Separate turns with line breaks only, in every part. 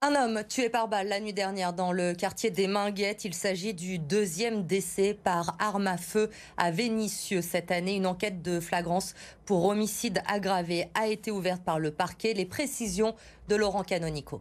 Un homme tué par balle la nuit dernière dans le quartier des Minguettes. Il s'agit du deuxième décès par arme à feu à Vénissieux cette année. Une enquête de flagrance pour homicide aggravé a été ouverte par le parquet. Les précisions de Laurent Canonico.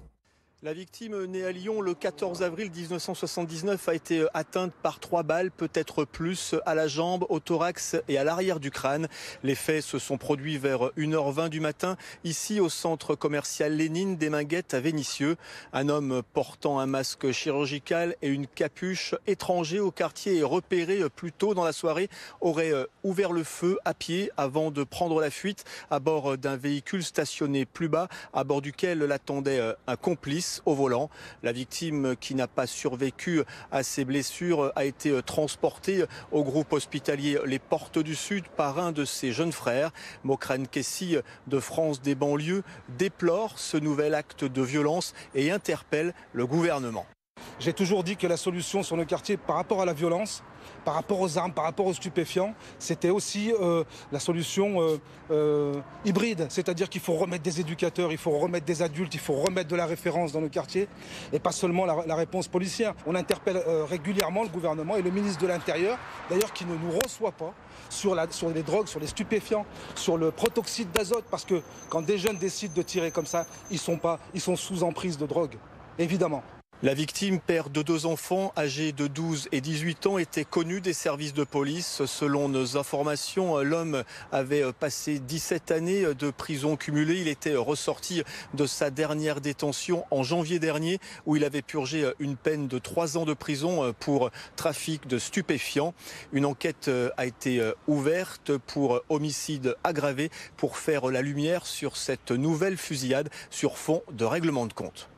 La victime, née à Lyon le 14 avril 1979, a été atteinte par 3 balles, peut-être plus, à la jambe, au thorax et à l'arrière du crâne. Les faits se sont produits vers 1h20 du matin, ici au centre commercial Lénine des Minguettes à Vénissieux. Un homme portant un masque chirurgical et une capuche, étranger au quartier et repéré plus tôt dans la soirée, aurait ouvert le feu à pied avant de prendre la fuite à bord d'un véhicule stationné plus bas, à bord duquel l'attendait un complice au volant. La victime, qui n'a pas survécu à ses blessures, a été transportée au groupe hospitalier Les Portes du Sud par un de ses jeunes frères. Mokrane Kessi de France des banlieues déplore ce nouvel acte de violence et interpelle le gouvernement.
J'ai toujours dit que la solution sur nos quartiers par rapport à la violence, par rapport aux armes, par rapport aux stupéfiants, c'était aussi la solution hybride. C'est-à-dire qu'il faut remettre des éducateurs, il faut remettre des adultes, il faut remettre de la référence dans nos quartiers et pas seulement la réponse policière. On interpelle régulièrement le gouvernement et le ministre de l'Intérieur, d'ailleurs qui ne nous reçoit pas sur les drogues, sur les stupéfiants, sur le protoxyde d'azote, parce que quand des jeunes décident de tirer comme ça, ils sont sous emprise de drogue, évidemment.
La victime, père de 2 enfants âgés de 12 et 18 ans, était connu des services de police. Selon nos informations, l'homme avait passé 17 années de prison cumulée. Il était ressorti de sa dernière détention en janvier dernier, où il avait purgé une peine de 3 ans de prison pour trafic de stupéfiants. Une enquête a été ouverte pour homicide aggravé pour faire la lumière sur cette nouvelle fusillade sur fond de règlement de compte.